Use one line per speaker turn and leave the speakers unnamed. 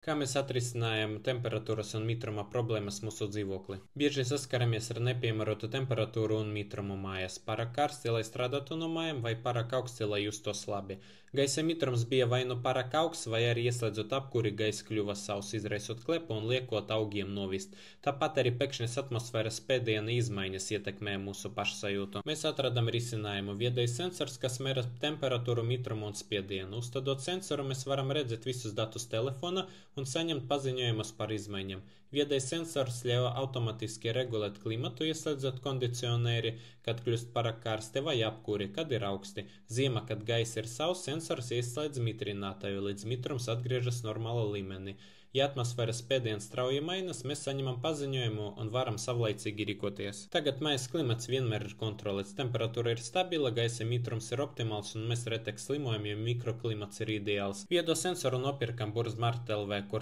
Kā mēs atrisinājam temperatūras un mitruma problēmas mūsu dzīvoklī? Bieži saskaramies ar nepiemērotu temperatūru un mitrumu mājās. Pārāk karsti, lai strādātu no mājām, vai pārāk augsti, lai justos labi. Gaisa mitrums bija vai nu pārāk augsts, vai arī ieslēdzot apkuri, gaisa kļuva sauss, izraisot klepu un liekot augiem novist. Tāpat arī pēkšņas atmosfēras spiediena izmaiņas ietekmē mūsu pašsajūtu. Mēs atradām risinājumu - viedais sensors, kas mēra temperatūru, mitrumu un spiedienu. Uzstādot sensoru, mēs varam redzēt visus datus telefona un saņemt paziņojumus par izmaiņām. Viedais sensors ļauj automātiski regulēt klimatu, ieslēdzot kondicionēri, kad kļūst pārāk karsti, vai apkuri, kad ir augsti. Ziemā, kad gaisa ir sauss, sensors ieslēdz mitrinātāju, līdz mitrums atgriežas normāla līmenī. Ja atmosfēras spiediens strauji mainās, mēs saņemam paziņojumu un varam savlaicīgi rīkoties. Tagad mājas klimats vienmēr ir kontrolēts, temperatūra ir stabila, gaisa mitrums ir optimāls un mēs retāk slimojam, jo mikroklimats ir ideāls. Viedo sensoru nopirkam Burzmart LV